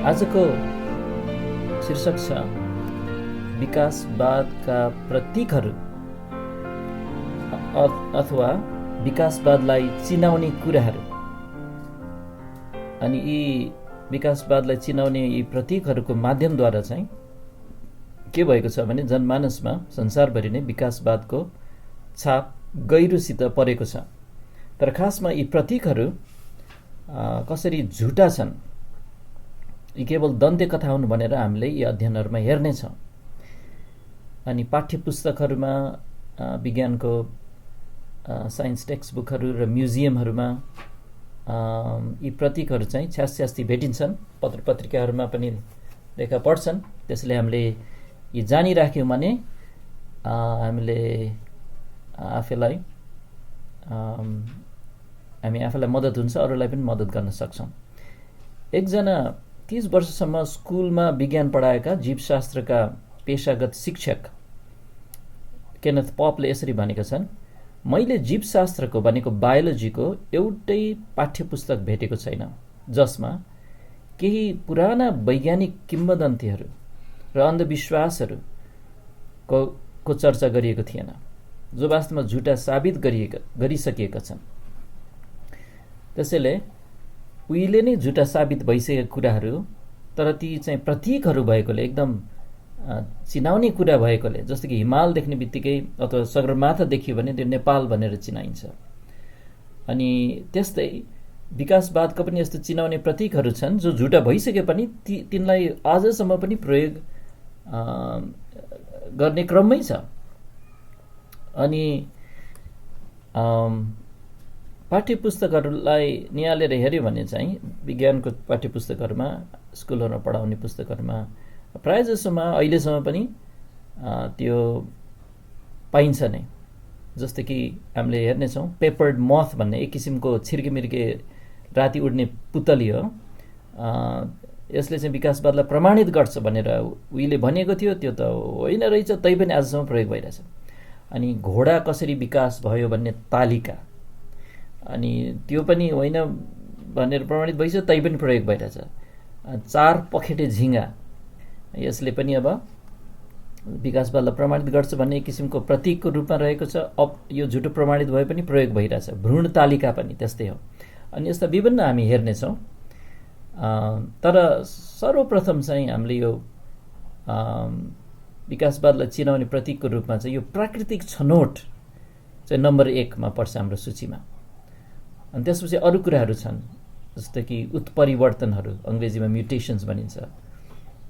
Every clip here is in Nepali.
आजको शीर्षक छ विकासवादका प्रतीकहरू अथवा विकासवादलाई चिनाउने कुराहरू। अनि यी विकासवादलाई चिनाउने यी प्रतीकहरूको माध्यमद्वारा चाहिँ के भएको छ भने जनमानसमा संसारभरि नै विकासवादको छाप गहिरोसित परेको छ। तर खासमा यी प्रतीकहरू कसरी झुटा छन्, यी केवल दन्त्य कथा हुन् भनेर हामीले यी अध्ययनहरूमा हेर्नेछौँ। अनि पाठ्य पुस्तकहरूमा, विज्ञानको साइन्स टेक्स्ट बुकहरू र म्युजियमहरूमा यी प्रतीकहरू चाहिँ छ्यासछ्यास्ती भेटिन्छन्, पत्र पत्रिकाहरूमा पनि देखा पर्छन्। त्यसले हामीले यी जानिराख्यौँ भने हामीले आफैलाई मद्दत हुन्छ, अरूलाई पनि मद्दत गर्न सक्छौँ। एकजना 30 वर्षसम्म स्कुलमा विज्ञान पढाएका जीवशास्त्रका पेशागत शिक्षक केनेथ पपले यसरी भनेका छन्, मैले जीवशास्त्रको भनेको बायोलोजीको एउटै पाठ्यपुस्तक भेटेको छैन जसमा केही पुराना वैज्ञानिक किम्वदन्तीहरू र अन्धविश्वासहरूको चर्चा गरिएको थिएन, जो वास्तवमा झुटा साबित गरिसकिएका छन्। त्यसैले उहिले नै झुटा साबित भइसकेका कुराहरू, तर ती चाहिँ प्रतीकहरू भएकोले, एकदम चिनाउने कुरा भएकोले, जस्तो कि हिमाल देख्ने बित्तिकै अथवा सगरमाथा देखियो भने त्यो नेपाल भनेर चिनाइन्छ। अनि त्यस्तै विकासवादका पनि यस्तो चिनाउने प्रतीकहरू छन् जो झुटा भइसके पनि तिनलाई आजसम्म पनि प्रयोग गर्ने क्रममै छ। अनि पाठ्यपुस्तकहरूलाई निहालेर हेऱ्यो भने चाहिँ विज्ञानको पाठ्यपुस्तकहरूमा, स्कुलहरूमा पढाउने पुस्तकहरूमा प्रायः जसोमा अहिलेसम्म पनि त्यो पाइन्छ नै। जस्तै कि हामीले हेर्नेछौँ पेपर्ड मथ भन्ने एक किसिमको छिर्केमिर्के राति उड्ने पुतली हो। यसले चाहिँ विकासवादलाई प्रमाणित गर्छ भनेर उहिले भनिएको थियो, त्यो त होइन रहेछ, तैपनि आजसम्म प्रयोग भइरहेछ। अनि घोडा कसरी विकास भयो भन्ने तालिका, अनि त्यो पनि होइन भनेर प्रमाणित भइसक्यो, तैपनि प्रयोग भइरहेछ। 4 पखेटे झिँगा, यसले पनि अब विकासवादलाई प्रमाणित गर्छ भन्ने एक किसिमको प्रतीकको रूपमा रहेको छ। अब यो झुटो प्रमाणित भए पनि प्रयोग भइरहेछ। भ्रूण तालिका पनि त्यस्तै हो। अनि यस्ता विभिन्न हामी हेर्नेछौँ। तर सर्वप्रथम चाहिँ हामीले यो विकासवादलाई चिनाउने प्रतीकको रूपमा चाहिँ यो प्राकृतिक छनौट चाहिँ नम्बर 1 मा पर्छ हाम्रो सूचीमा। अनि त्यसपछि अरू कुराहरू छन्, जस्तो कि उत्परिवर्तनहरू, अङ्ग्रेजीमा म्युटेसन्स भनिन्छ।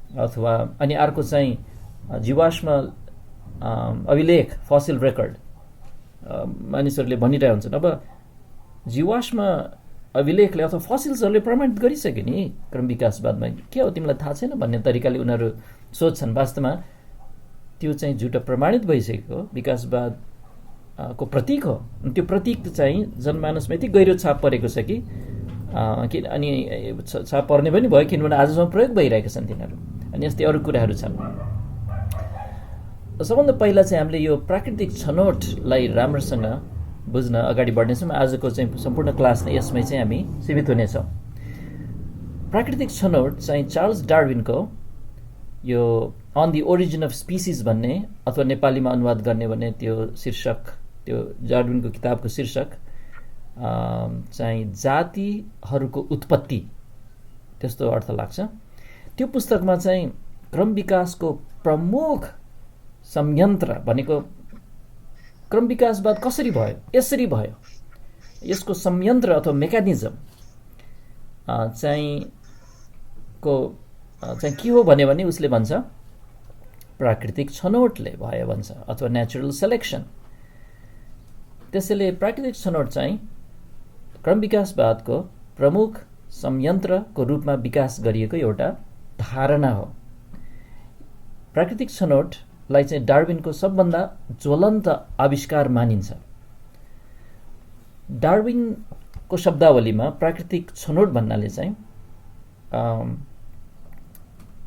अथवा अनि अर्को चाहिँ जीवाश्म अभिलेख, फसिल रेकर्ड। मानिसहरूले भनिरहेको हुन्छन्, अब जीवाश्म अभिलेखले अथवा फसिल्सहरूले प्रमाणित गरिसक्यो नि क्रम विकासवादमा, के हो तिमीलाई थाहा छैन भन्ने तरिकाले उनीहरू सोध्छन्। वास्तवमा त्यो चाहिँ झुटो प्रमाणित भइसकेको विकासवादको प्रतीक हो। त्यो प्रतीक चाहिँ जनमानसमा यति गहिरो छाप परेको छ कि अनि छाप पर्ने पनि भयो, किनभने आजसम्म प्रयोग भइरहेका छन् तिनीहरू। अनि यस्तै अरू कुराहरू छन्। सबभन्दा पहिला चाहिँ हामीले यो प्राकृतिक छनौटलाई राम्रोसँग बुझ्न अगाडि बढ्नेछौँ। आजको चाहिँ सम्पूर्ण क्लास नै यसमै चाहिँ हामी सीमित हुनेछौँ। प्राकृतिक छनौट चाहिँ चार्ल्स डार्विनको यो On the Origin of Species भन्ने, अथवा नेपालीमा अनुवाद गर्ने भने त्यो शीर्षक, त्यो डार्विनको किताबको शीर्षक चाहिँ जातिहरूको उत्पत्ति, त्यस्तो अर्थ लाग्छ। त्यो पुस्तकमा चाहिँ क्रम विकासको प्रमुख संयन्त्र भनेको क्रम विकासवाद कसरी भयो, यसरी भयो, यसको संयन्त्र अथवा मेकानिजम चाहिँ के हो भने उसले भन्छ प्राकृतिक छनौटले भयो भन्छ, अथवा नेचुरल सेलेक्सन। त्यसैले प्राकृतिक छनौट चाहिँ क्रम विकासवादको प्रमुख संयन्त्रको रूपमा विकास गरिएको एउटा धारणा हो। प्राकृतिक छनौटलाई चाहिँ डार्विनको सबभन्दा ज्वलन्त आविष्कार मानिन्छ। डार्विनको शब्दावलीमा प्राकृतिक छनौट भन्नाले चाहिँ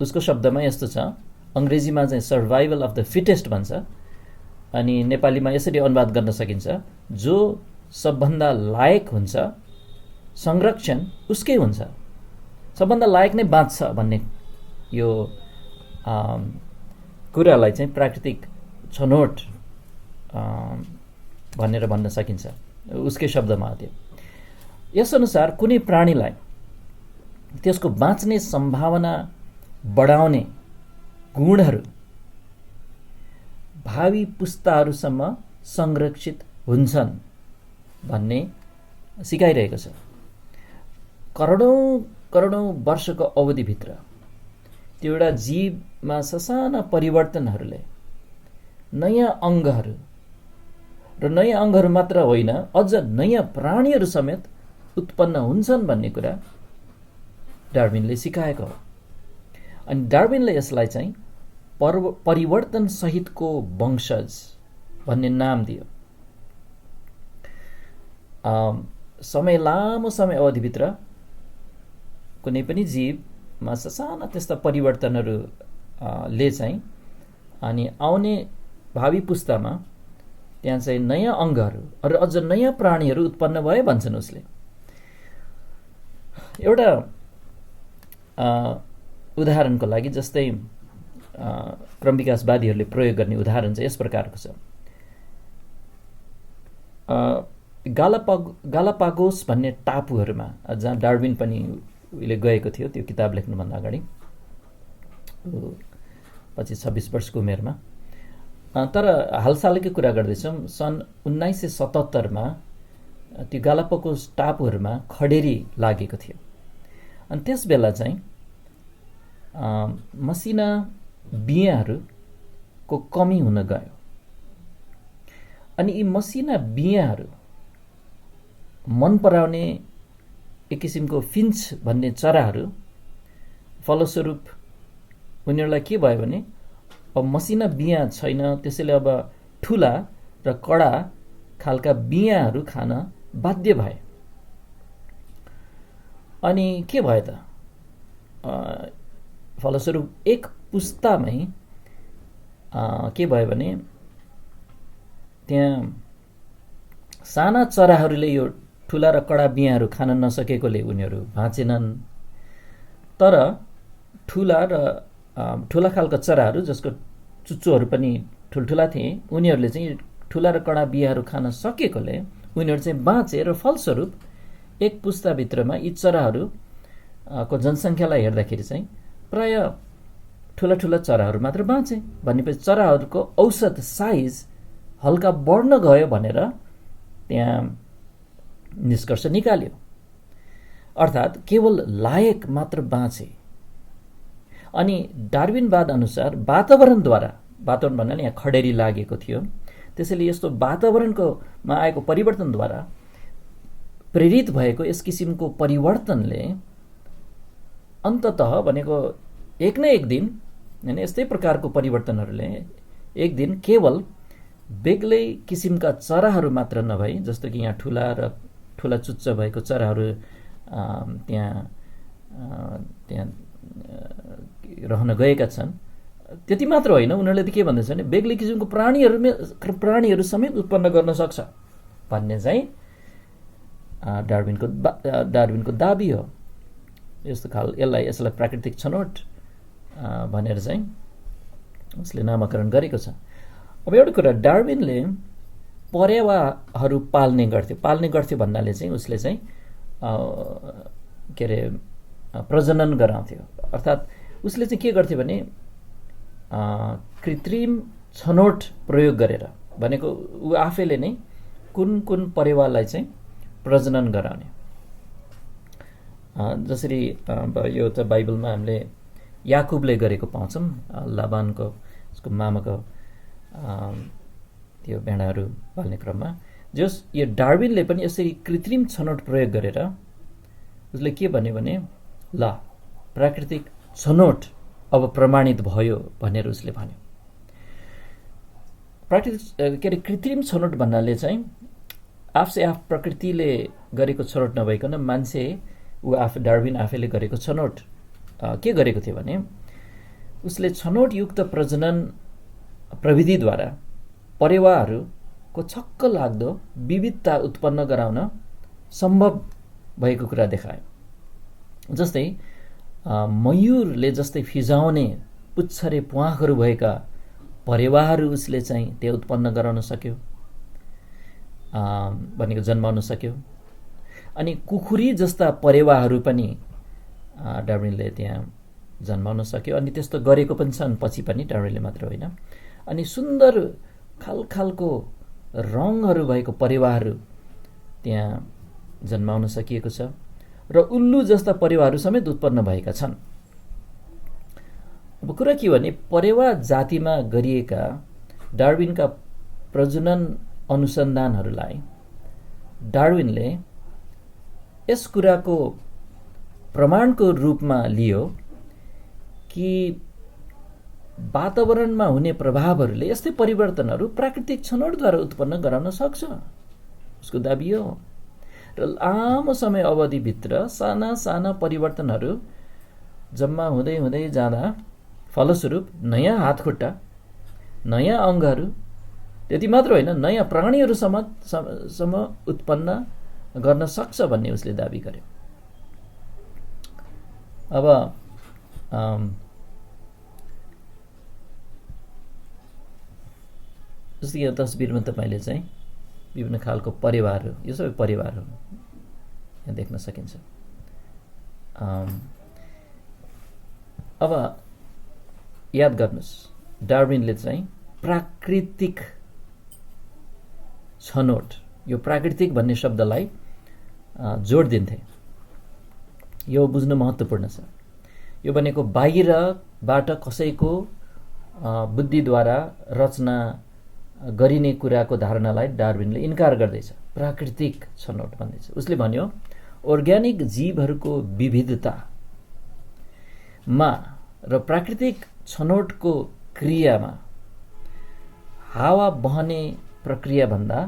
उसको शब्दमा यस्तो छ, अङ्ग्रेजीमा चाहिँ सर्भाइभल अफ द फिटेस्ट भन्छ, अनि नेपालीमा यसरी अनुवाद गर्न सकिन्छ, जो सबभन्दा लायक हुन्छ संरक्षण उसकै हुन्छ। सबभन्दा लायक नै बाँच्छ भन्ने यो कुरालाई चाहिँ प्राकृतिक छनौट भनेर भन्न सकिन्छ। उसकै शब्दमा त्यो यसअनुसार कुनै प्राणीलाई त्यसको बाँच्ने सम्भावना बढाउने गुणहरू भावी पुस्ताहरूसम्म संरक्षित हुन्छन् भन्ने सिकाइरहेको छ। करोडौं वर्षको अवधिभित्र त्यो एउटा जीवमा ससाना परिवर्तनहरूले नयाँ अङ्गहरू र नयाँ अङ्गहरू मात्र होइन, अझ नयाँ प्राणीहरू समेत उत्पन्न हुन्छन् भन्ने कुरा डार्विनले सिकाएको हो। अनि डार्विनले यसलाई चाहिँ परिवर्तन सहितको वंशज भन्ने नाम दियो। लामो समय अवधिभित्र कुनै पनि जीवमा ससाना त्यस्ता परिवर्तनहरूले चाहिँ अनि आउने भावी पुस्तामा त्यहाँ चाहिँ नयाँ अङ्गहरू र अझ नयाँ प्राणीहरू उत्पन्न भए भन्छन् उसले। एउटा उदाहरणको लागि जस्तै क्रम विकासवादीहरूले प्रयोग गर्ने उदाहरण चाहिँ यस प्रकारको छ। गालापागोस भन्ने टापुहरूमा जहाँ डार्विन पनि उहिले गएको थियो त्यो किताब लेख्नुभन्दा अगाडि 25-26 वर्षको उमेरमा। तर हालसालकै कुरा गर्दैछौँ, सन् 1977मा त्यो गालापागोस टापुहरूमा खडेरी लागेको थियो। अनि त्यस बेला चाहिँ मसिना बियाहरूको कमी हुन गयो। अनि यी मसिना बियाहरू मन पराउने एक किसिमको फिन्च भन्ने चराहरू, फलस्वरूप उनीहरूलाई के भयो भने अब मसिना बिया छैन, त्यसैले अब ठुला र कडा खालका बियाहरू खान बाध्य भए। अनि के भयो त, फलस्वरूप एक पुस्तामै के भयो भने त्यहाँ साना चराहरूले यो ठुला र कडा बियाहरू खान नसकेकोले उनीहरू बाँचेनन्। तर ठुला खालका चराहरू जसको चुच्चोहरू पनि ठुल्ठुला थिए, उनीहरूले चाहिँ ठुला र कडा बियाहरू खान सकेकोले उनीहरू चाहिँ बाँचे र फलस्वरूप एक पुस्ताभित्रमा यी चराहरूको जनसङ्ख्यालाई हेर्दाखेरि चाहिँ प्राय ठुला ठुला चराहरू मात्र बाँचे। भनेपछि चराहरूको औसत साइज हल्का बढ्न गयो भनेर त्यहाँ निष्कर्ष निकाल्यो। अर्थात् केवल लायक मात्र बाँचे। अनि डार्विनवाद अनुसार वातावरण भन्नाले यहाँ खडेरी लागेको थियो, त्यसैले यस्तो वातावरणकोमा आएको परिवर्तनद्वारा प्रेरित भएको यस किसिमको परिवर्तनले अन्ततः भनेको एक न एक दिन, हैन, यस्तै प्रकारको परिवर्तनहरूले एक दिन केवल बेग्लै किसिमका चराहरू मात्र नभई, जस्तो कि यहाँ ठुला चुच्च भएको चराहरू त्यहाँ रहन गएका छन्, त्यति मात्र होइन, उनीहरूले त के भन्दछ भने बेग्लै किसिमको प्राणीहरू समेत उत्पन्न गर्न सक्छ भन्ने चाहिँ डार्विनको दाबी हो। यसलाई प्राकृतिक छनौट भनेर चाहिँ उसले नामाकरण गरेको छ। अब एउटा कुरा, डार्विनले परेवाहरू पाल्ने गर्थ्यो भन्नाले चाहिँ उसले चाहिँ के अरे प्रजनन गराउँथ्यो। अर्थात् उसले चाहिँ के गर्थ्यो भने कृत्रिम छनौट प्रयोग गरेर, भनेको ऊ आफैले नै कुन परेवालाई चाहिँ प्रजनन गराउने। जसरी यो त बाइबलमा हामीले याकुबले गरेको पाउँछौँ, लाबानको उसको मामाको त्यो भेडाहरू पाल्ने क्रममा। जस यो डार्विनले पनि यसरी कृत्रिम छनौट प्रयोग गरेर उसले के भन्यो भने ल प्राकृतिक छनौट अब प्रमाणित भयो भनेर उसले भन्यो। कृत्रिम छनौट भन्नाले चाहिँ आफसे आफ प्रकृतिले गरेको छनौट नभइकन मान्छे डार्विन आफैले गरेको छनौट के गरेको थियो भने उसले छनौटयुक्त प्रजनन प्रविधिद्वारा परेवाहरूको छक्क लाग्दो विविधता उत्पन्न गराउन सम्भव भएको कुरा देखायो। जस्तै मयूरले जस्तै फिजाउने पुच्छरे प्वाखहरू भएका परेवाहरू उसले चाहिँ त्यो उत्पन्न गराउन सक्यो, भनेको जन्माउन सक्यो। अनि कुखुरी जस्ता परेवाहरू पनि डार्विनले त्यहाँ जन्माउन सक्यो। अनि त्यस्तो गरेको पनि छन् पछि पनि, डार्विनले मात्र होइन। अनि सुन्दर खालखालको रङहरू भएको परेवाहरू त्यहाँ जन्माउन सकिएको छ र उल्लु जस्ता परेवाहरू समेत उत्पन्न भएका छन्। अब कुरा के भने परेवा जातिमा गरिएका डार्विनका प्रजनन अनुसन्धानहरूलाई डार्विनले यस कुराको प्रमाणको रूपमा लियो कि वातावरणमा हुने प्रभावहरूले यस्तै परिवर्तनहरू प्राकृतिक छनौटद्वारा उत्पन्न गराउन सक्छ, उसको दाबी हो। र लामो समय अवधिभित्र साना साना परिवर्तनहरू जम्मा हुँदै हुँदै जाँदा फलस्वरूप नयाँ हातखुट्टा, नयाँ अङ्गहरू, त्यति मात्र होइन नयाँ प्राणीहरूसम्म उत्पन्न गर्न सक्छ भन्ने उसले दाबी गर्यो। अब जस्तै यो तस्बिरमा तपाईँले चाहिँ विभिन्न खालको परिवारहरू, यो सबै परिवारहरू यहाँ देख्न सकिन्छ। अब याद गर्नुहोस्, डार्विनले चाहिँ प्राकृतिक छनौट, यो प्राकृतिक भन्ने शब्दलाई जोड दिन्थे। यो बुझ्नु महत्त्वपूर्ण छ। यो भनेको बाहिरबाट कसैको बुद्धिद्वारा रचना गरिने कुराको धारणालाई डार्विनले इन्कार गर्दैछ। प्राकृतिक छनौट भन्दैछ। उसले भन्यो अर्ग्यानिक जीवहरूको विविधतामा र प्राकृतिक छनौटको क्रियामा हावा बहने प्रक्रियाभन्दा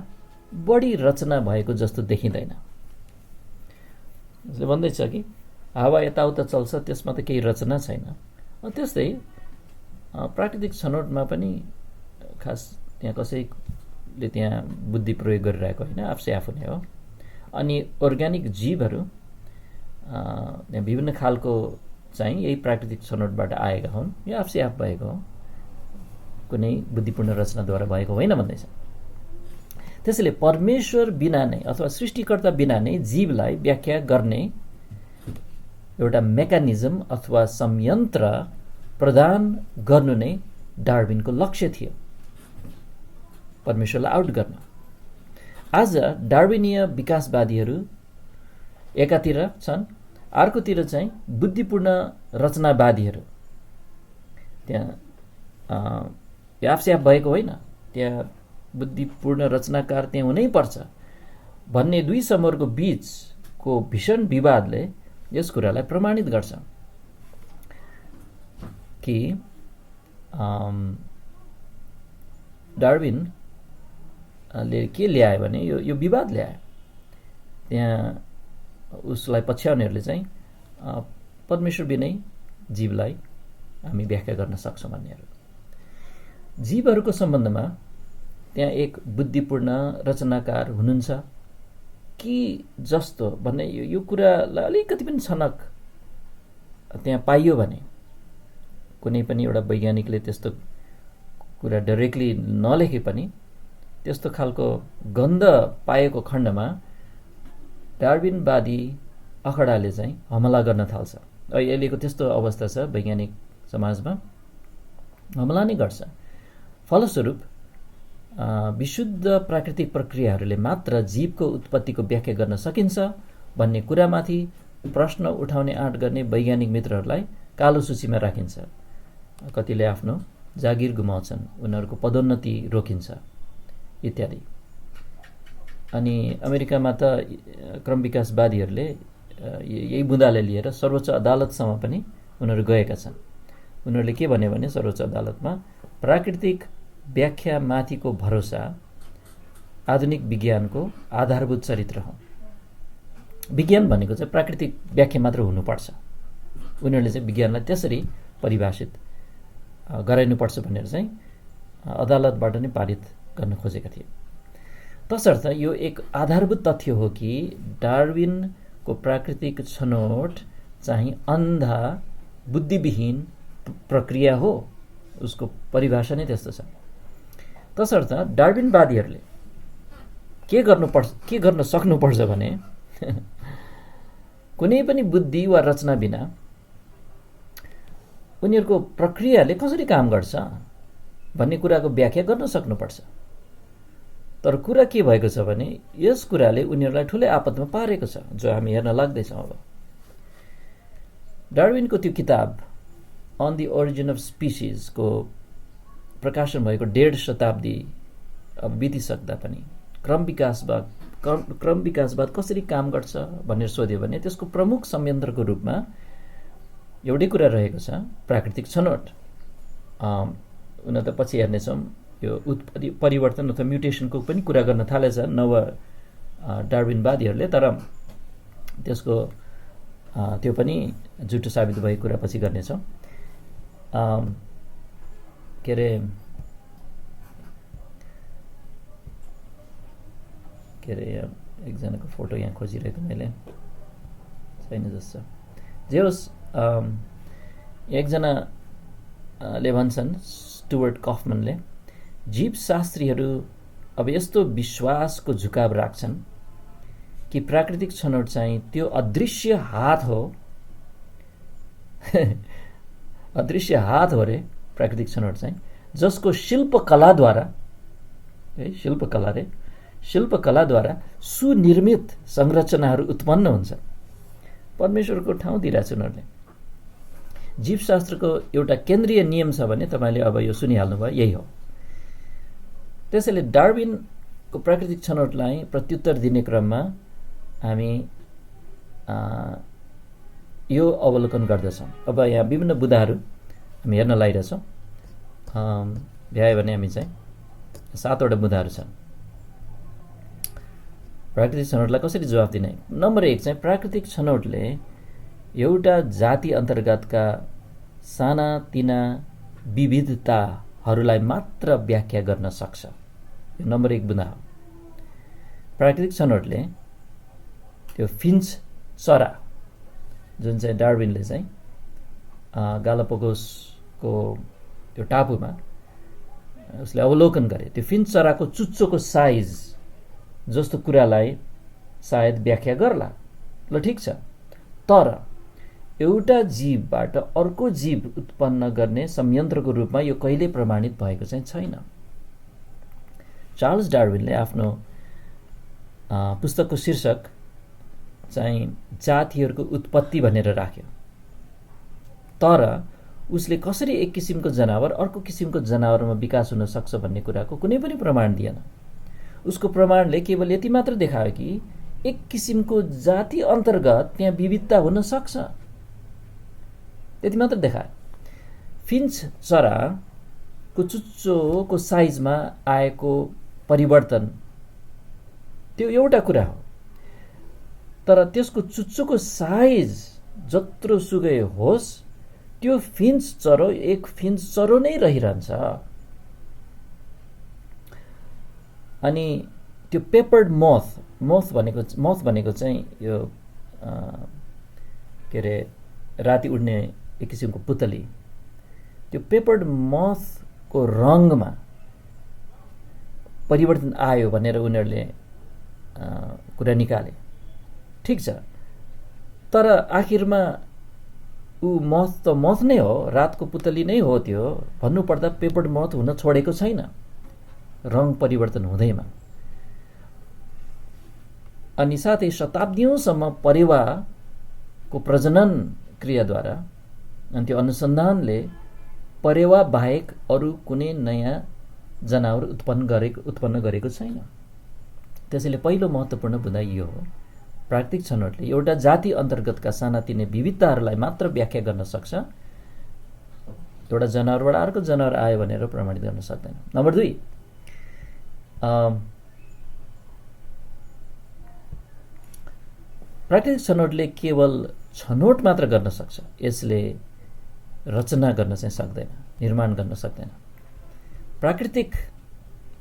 बढी रचना भएको जस्तो देखिँदैन। उसले भन्दैछ कि हावा यताउता चल्छ, त्यसमा त केही रचना छैन। त्यस्तै प्राकृतिक छनौटमा पनि खास त्यहाँ कसैले त्यहाँ बुद्धि प्रयोग गरिरहेको होइन, आफै आफू नै हो। अनि अर्ग्यानिक जीवहरू त्यहाँ विभिन्न खालको चाहिँ यही प्राकृतिक छनौटबाट आएका हुन्, यो आफै आफ भएको हो, कुनै बुद्धिपूर्ण रचनाद्वारा भएको होइन भन्दैछ। त्यसैले परमेश्वर बिना नै अथवा सृष्टिकर्ता बिना नै जीवलाई व्याख्या गर्ने एउटा मेकानिजम अथवा संयन्त्र प्रदान गर्नु नै डार्विनको लक्ष्य थियो, परमेश्वरलाई आउट गर्न। आज डार्विनीय विकासवादीहरू एकातिर छन्, अर्कोतिर चाहिँ बुद्धिपूर्ण रचनावादीहरू। त्यहाँ यो आफै आफ भएको होइन, त्यहाँ बुद्धिपूर्ण रचनाकार त्यहाँ हुनै पर्छ भन्ने दुई समूहको बीचको भीषण विवादले यस कुरालाई प्रमाणित गर्छ कि डार्विनले के ल्यायो भने यो विवाद ल्यायो। त्यहाँ उसलाई पछ्याउनेहरूले चाहिँ परमेश्वर बिनै जीवलाई हामी व्याख्या गर्न सक्छौँ भन्नेहरू। जीवहरूको सम्बन्धमा त्यहाँ एक बुद्धिपूर्ण रचनाकार हुनुहुन्छ कि जस्तो भन्ने यो कुरालाई अलिकति पनि छनक त्यहाँ पाइयो भने, कुनै पनि एउटा वैज्ञानिकले त्यस्तो कुरा डाइरेक्टली नलेखे पनि त्यस्तो खालको गन्ध पाएको खण्डमा डार्विनवादी अखडाले चाहिँ हमला गर्न थाल्छ। अहिलेको त्यस्तो अवस्था छ वैज्ञानिक समाजमा, हमला नै गर्छ। फलस्वरूप विशुद्ध प्राकृतिक प्रक्रियाहरूले मात्र जीवको उत्पत्तिको व्याख्या गर्न सकिन्छ भन्ने कुरामाथि प्रश्न उठाउने आँट गर्ने वैज्ञानिक मित्रहरूलाई कालो सूचीमा राखिन्छ। कतिले आफ्नो जागिर गुमाउँछन्, उनीहरूको पदोन्नति रोकिन्छ इत्यादि। अनि अमेरिकामा त क्रम विकासवादीहरूले यही बुँदाले लिएर सर्वोच्च अदालतसम्म पनि उनीहरू गएका छन्। उनीहरूले के भन्यो भने सर्वोच्च अदालतमा प्राकृतिक व्याख्यामाथिको भरोसा आधुनिक विज्ञानको आधारभूत चरित्र हो। विज्ञान भनेको चाहिँ प्राकृतिक व्याख्या मात्र हुनुपर्छ। उनीहरूले चाहिँ विज्ञानलाई त्यसरी परिभाषित गराइनुपर्छ भनेर चाहिँ अदालतबाट नै पारित गर्न खोजेका थिए। तसर्थ यो एक आधारभूत तथ्य हो कि डार्विनको प्राकृतिक छनौट चाहिँ अन्धा बुद्धिविहीन प्रक्रिया हो। उसको परिभाषा नै त्यस्तो छ। तसर्थ डार्विनवादीहरूले के गर्न सक्नुपर्छ भने कुनै पनि बुद्धि वा रचना बिना उनीहरूको प्रक्रियाले कसरी काम गर्छ भन्ने कुराको व्याख्या गर्न सक्नुपर्छ। तर कुरा के भएको छ भने यस कुराले उनीहरूलाई ठुलै आपतमा पारेको छ, जो हामी हेर्न लाग्दैछौँ। अब डार्विनको त्यो किताब On the Origin of Species को प्रकाशन भएको 1.5 शताब्दी अब बितिसक्दा पनि क्रम विकासवाद कसरी काम गर्छ भनेर सोध्यो भने त्यसको प्रमुख संयन्त्रको रूपमा एउटै कुरा रहेको छ, प्राकृतिक छनौट। उन त पछि हेर्नेछौँ यो परिवर्तन अथवा म्युटेसनको पनि कुरा गर्न थालेछ नव डार्विनवादीहरूले, तर त्यसको त्यो पनि झुटो साबित भएको कुरा पछि गर्नेछौँ। के अरे एकजनाको फोटो यहाँ खोजिरहेको मैले, छैन जस्तो। जे होस्, एकजनाले भन्छन्, स्टुअर्ट कफमनले, जीवशास्त्रीहरू अब यस्तो विश्वासको झुकाव राख्छन् कि प्राकृतिक छनौट चाहिँ त्यो अदृश्य हात हो अदृश्य हात हो रे प्राकृतिक छनौट चाहिँ, जसको शिल्पकलाद्वारा सुनिर्मित संरचनाहरू उत्पन्न हुन्छ। परमेश्वरको ठाउँ दिइरहेछ उनीहरूले। जीवशास्त्रको एउटा केन्द्रीय नियम छ भने तपाईँले अब यो सुनिहाल्नुभयो, यही हो। त्यसैले डार्विनको प्राकृतिक छनौटलाई प्रत्युत्तर दिने क्रममा हामी यो अवलोकन गर्दछौँ। अब यहाँ विभिन्न बुदाहरू हामी हेर्न लागिरहेछौँ। भ्यायो भने हामी चाहिँ 7वटा बुदाहरू छन् प्राकृतिक छनौटलाई कसरी जवाफ दिने। नम्बर 1 चाहिँ प्राकृतिक छनौटले एउटा जाति अन्तर्गतका साना तिना विविधताहरूलाई मात्र व्याख्या गर्न सक्छ। यो नम्बर 1 बुदा हो। प्राकृतिक छनौटले त्यो फिन्च चरा जुन चाहिँ डार्विनले चाहिँ गालापागोसको त्यो टापुमा उसले अवलोकन गरे, त्यो फिन्च चराको चुच्चोको साइज जस्तो कुरालाई सायद व्याख्या गर्ला, ल ठिक छ। तर एउटा जीवबाट अर्को जीव उत्पन्न गर्ने संयन्त्रको रूपमा यो कहिल्यै प्रमाणित भएको चाहिँ छैन। चार्ल्स डार्विनले आफ्नो पुस्तकको शीर्षक चाहिँ जातिहरूको उत्पत्ति भनेर राख्यो, तर उसले कसरी एक किसिमको जनावर अर्को किसिमको जनावरमा विकास हुन सक्छ भन्ने कुराको कुनै पनि प्रमाण दिएन। उसको प्रमाणले केवल यति मात्र देखायो कि एक किसिमको जाति अन्तर्गत त्यहाँ विविधता हुन सक्छ, त्यति मात्र देखायो। फिन्च चराको चुच्चोको साइजमा आएको परिवर्तन त्यो एउटा कुरा हो, तर त्यसको चुच्चोको साइज जत्रो सुकै होस् त्यो फिन्च चरो एक फिन्च चरो नै रहिरहन्छ। अनि त्यो पेपर्ड मथ भनेको चाहिँ यो के अरे राति उड्ने एक किसिमको पुतली, त्यो पेपर्ड मथको रङमा परिवर्तन आयो भनेर उनीहरूले कुरा निकाले, ठिक छ। तर आखिरमा ऊ मथ त मथ नै हो, रातको पुतली नै हो त्यो भन्नुपर्दा पेपर्ड मथ हुन छोडेको छैन रङ परिवर्तन हुँदैमा। अनि साथै शताब्दीौंसम्म परेवाको प्रजनन क्रियाद्वारा अनि त्यो अनुसन्धानले परेवा बाहेक अरू कुनै नयाँ जनावर उत्पन्न गरेको छैन। त्यसैले पहिलो महत्त्वपूर्ण बुँदा यो हो, प्राकृतिक छनौटले एउटा जाति अन्तर्गतका सानातिना विविधताहरूलाई मात्र व्याख्या गर्न सक्छ, एउटा जनावरबाट अर्को जनावर आयो भनेर प्रमाणित गर्न सक्दैन। नम्बर 2, प्राकृतिक छनौटले केवल छनौट मात्र गर्न सक्छ, यसले रचना गर्न चाहिँ सक्दैन, निर्माण गर्न सक्दैन। प्राकृतिक,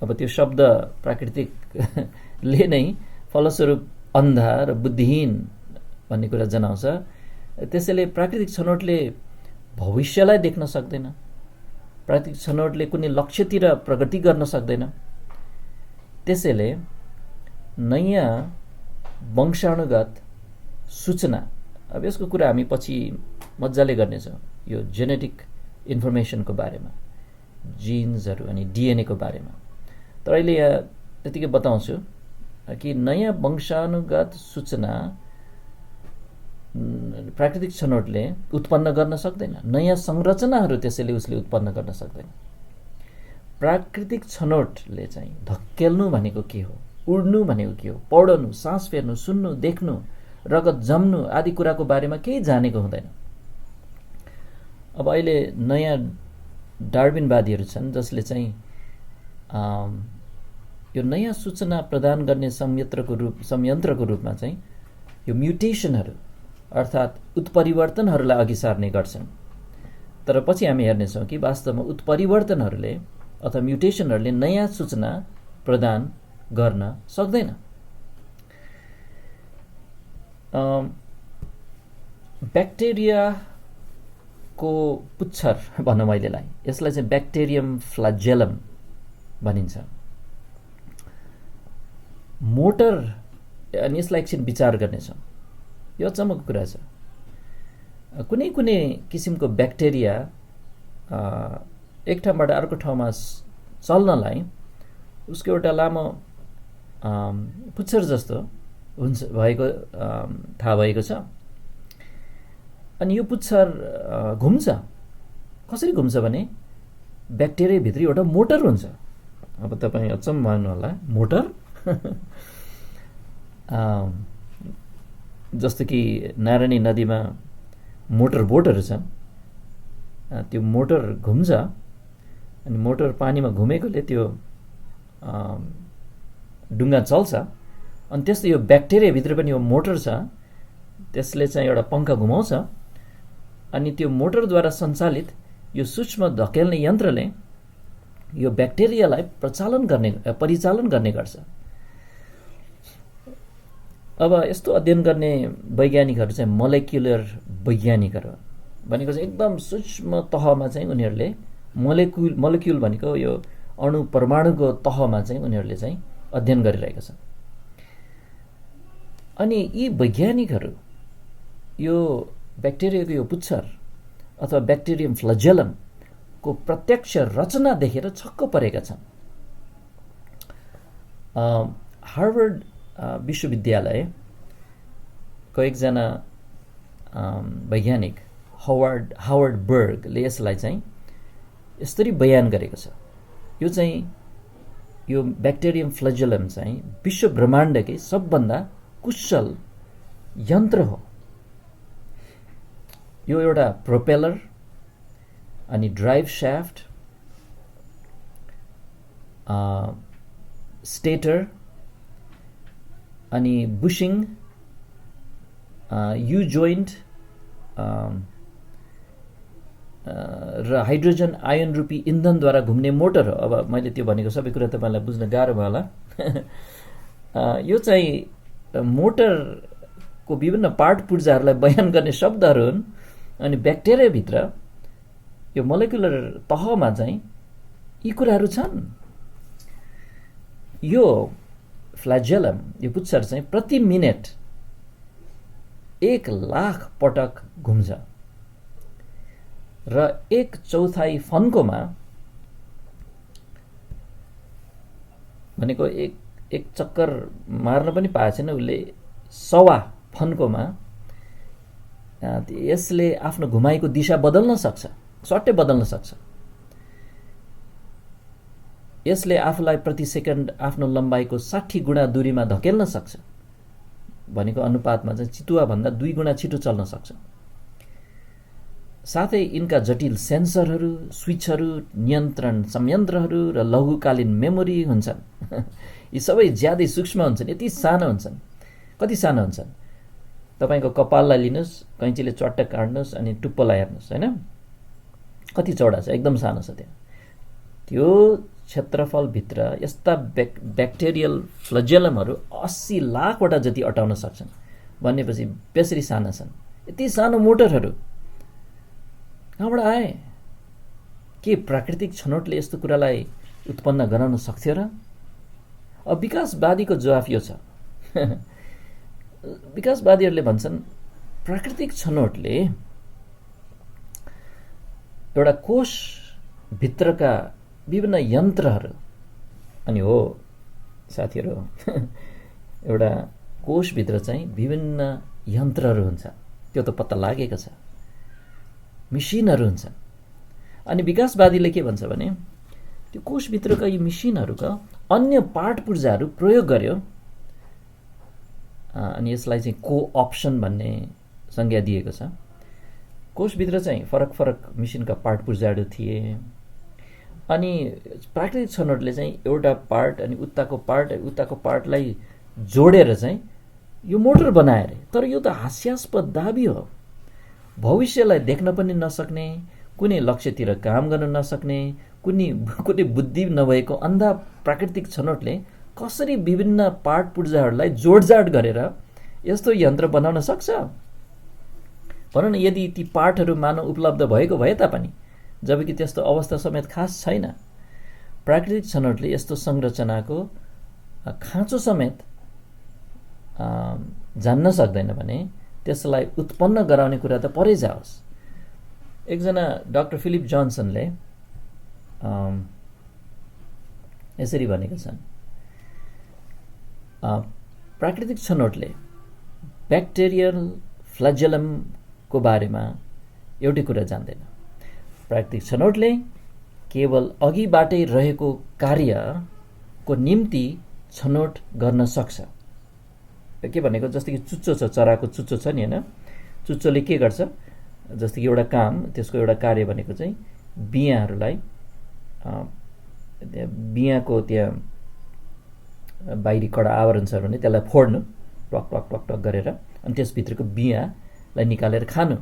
अब त्यो शब्द प्राकृतिकले नै फलस्वरूप अन्धा र बुद्धिहीन भन्ने कुरा जनाउँछ। त्यसैले प्राकृतिक छनौटले भविष्यलाई देख्न सक्दैन, प्राकृतिक छनौटले कुनै लक्ष्यतिर प्रगति गर्न सक्दैन। त्यसैले नयाँ वंशानुगत सूचना, अब यसको कुरा हामी पछि मजाले गर्नेछौँ, यो जेनेटिक इन्फर्मेसनको बारेमा, जिन्सहरू अनि डिएनएको बारेमा। तर अहिले यहाँ त्यतिकै बताउँछु कि नयाँ वंशानुगत सूचना प्राकृतिक छनौटले उत्पन्न गर्न सक्दैन, नयाँ संरचनाहरू त्यसैले उसले उत्पन्न गर्न सक्दैन। प्राकृतिक छनौटले चाहिँ धकेल्नु भनेको के हो, उड्नु भनेको के हो, पौडनु, सास फेर्नु, सुन्नु, देख्नु, रगत जम्नु आदि कुराको बारेमा केही जानेको हुँदैन। अब अहिले नयाँ डार्विनवादीहरू छन् जसले चाहिँ यो नयाँ सूचना प्रदान गर्ने संयन्त्रको रूपमा चाहिँ यो म्युटेसनहरू अर्थात् उत्परिवर्तनहरूलाई अघि सार्ने गर्छन्। तर पछि हामी हेर्नेछौँ कि वास्तवमा उत्परिवर्तनहरूले अथवा म्युटेसनहरूले नयाँ सूचना प्रदान गर्न सक्दैन। ब्याक्टेरियाको पुच्छर भनौँ अहिलेलाई, यसलाई चाहिँ ब्याक्टेरियम फ्लाजेलम भनिन्छ। मोटर, अनि यसलाई एकछिन विचार गर्नेछौँ, यो अचम्मको कुरा छ। कुनै कुनै किसिमको ब्याक्टेरिया एक ठाउँबाट अर्को ठाउँमा चल्नलाई उसको एउटा लामो पुच्छर जस्तो हुन्छ भएको थाहा भएको छ। अनि यो पुच्छर घुम्छ। कसरी घुम्छ भने ब्याक्टेरियाभित्र एउटा मोटर हुन्छ। अब तपाईँ अचम्म मान्नु होला, मोटर जस्तो कि नारायणी नदीमा मोटर बोटहरू छन्, त्यो मोटर घुम्छ अनि मोटर पानीमा घुमेकोले त्यो डुङ्गा चल्छ। अनि त्यस्तै यो ब्याक्टेरियाभित्र पनि यो मोटर छ, त्यसले चाहिँ एउटा पङ्खा घुमाउँछ अनि त्यो मोटरद्वारा सञ्चालित यो सूक्ष्म धकेल्ने यन्त्रले यो ब्याक्टेरियालाई परिचालन गर्ने गर्छ। अब यस्तो अध्ययन गर्ने वैज्ञानिकहरू चाहिँ मोलेक्युलर वैज्ञानिकहरू भनेको चाहिँ एकदम सूक्ष्म तहमा चाहिँ उनीहरूले मोलेक्युल भनेको यो अणु परमाणुको तहमा चाहिँ उनीहरूले चाहिँ अध्ययन गरिरहेका छन्। अनि यी वैज्ञानिकहरू यो ब्याक्टेरियाको यो पुच्छर अथवा ब्याक्टेरियम फ्लाजेलमको प्रत्यक्ष रचना देखेर छक्क परेका छन्। हार्वर्ड विश्वविद्यालयको एकजना वैज्ञानिक हावर्ड बर्गले यसलाई चाहिँ यसरी बयान गरेको छ। यो चाहिँ यो ब्याक्टेरियम फ्लाजेलम चाहिँ विश्व ब्रह्माण्डकै सबभन्दा कुशल यन्त्र हो। यो एउटा प्रोपेलर अनि ड्राइभ शाफ्ट, स्टेटर अनि बुशिङ, यु जोइन्ट र हाइड्रोजन आयन रूपी इन्धनद्वारा घुम्ने मोटर हो। अब मैले त्यो भनेको सबै कुरा तपाईँलाई बुझ्न गाह्रो भयो होला। यो चाहिँ मोटरको विभिन्न पार्ट पुर्जाहरूलाई बयान गर्ने शब्दहरू हुन्। अनि ब्याक्टेरियाभित्र यो मोलेकुलर तहमा चाहिँ यी कुराहरू छन्। यो फ्लाजेलम, यो पुच्छर चाहिँ प्रति मिनेट 1,00,000 पटक घुम्छ र 1/4 फन्कोमा भनेको एक चक्कर मार्न पनि पाएको छैन उसले, 1.25 फन्कोमा यसले आफ्नो घुमाइको दिशा बदल्न सक्छ, सट्टै बदल्न सक्छ। यसले आफूलाई प्रति सेकेन्ड आफ्नो लम्बाइको 60 गुणा दूरीमा धकेल्न सक्छ, भनेको अनुपातमा चाहिँ चितुवाभन्दा 2 गुणा छिटो चल्न सक्छ। साथै यिनका जटिल सेन्सरहरू, स्विचहरू, नियन्त्रण संयन्त्रहरू र लघुकालीन मेमोरी हुन्छन्। यी सबै ज्यादै सूक्ष्म हुन्छन्, यति सानो हुन्छन्। कति सानो हुन्छन्? तपाईँको कपाललाई लिनुहोस्, कैँचीले चट्ट काट्नुहोस् अनि टुप्पोलाई हेर्नुहोस्, होइन कति चौडा छ, एकदम सानो छ त्यहाँ। त्यो क्षेत्रफलभित्र यस्ता ब्याक्टेरियल फ्लाजेलमहरू 80 लाखवटा जति अटाउन सक्छन् भनेपछि बेसरी साना छन्। यति सानो मोटरहरू कहाँबाट आए? के प्राकृतिक छनौटले यस्तो कुरालाई उत्पन्न गराउन सक्थ्यो र? अब विकासवादीको जवाफ यो छ। विकासवादीहरूले भन्छन् प्राकृतिक छनौटले एउटा कोषभित्रका विभिन्न यन्त्रहरू, अनि हो साथीहरू, एउटा कोषभित्र चाहिँ विभिन्न यन्त्रहरू हुन्छ, त्यो त पत्ता लागेको छ, मिसिनहरू हुन्छ। अनि विकासवादीले के भन्छ भने त्यो कोषभित्रका यी मिसिनहरूका अन्य पार्ट पुर्जाहरू प्रयोग गर्यो, अनि यसलाई चाहिँ कोअप्सन भन्ने संज्ञा दिएको छ। कोषभित्र चाहिँ फरक फरक मिसिनका पार्ट पुर्जाहरू थिए, अनि प्राकृतिक छनौटले चाहिँ एउटा पार्ट अनि उताको पार्टलाई जोडेर चाहिँ यो मोटर बनाए अरे। तर यो त हास्यास्पद दाबी हो। भविष्यलाई देख्न पनि नसक्ने, कुनै लक्ष्यतिर काम गर्न नसक्ने, कुनै बुद्धि नभएको अन्धा प्राकृतिक छनौटले कसरी विभिन्न पार्ट पुर्जाहरूलाई जोडजाड गरेर यस्तो यन्त्र बनाउन सक्छ? भनौँ न, यदि ती पार्टहरू मानव उपलब्ध भएको भए तापनि, जबकि त्यस्तो अवस्था समेत खास छैन, प्राकृतिक छनौटले यस्तो संरचनाको खाँचो समेत जान्न सक्दैन भने त्यसलाई उत्पन्न गराउने कुरा त परै जाओस्। एकजना डाक्टर फिलिप जोन्सनले यसरी भनेका छन्, प्राकृतिक छनौटले ब्याक्टेरियल फ्ल्याजेलमको बारेमा एउटै कुरा जान्दैन। प्राकृतिक छनौटले केवल अघिबाटै रहेको कार्यको निम्ति छनौट गर्न सक्छ। के भनेको, जस्तै कि चुच्चो छ, चराको चुच्चो छ नि, होइन? चुच्चोले के गर्छ? जस्तै कि एउटा काम, त्यसको एउटा कार्य भनेको चाहिँ बियाहरूलाई, बियाको त्यहाँ बाहिरी कडा आवरण छ भने त्यसलाई फोड्नु, टक टक टक टक गरेर, अनि त्यसभित्रको बियालाई निकालेर खानु।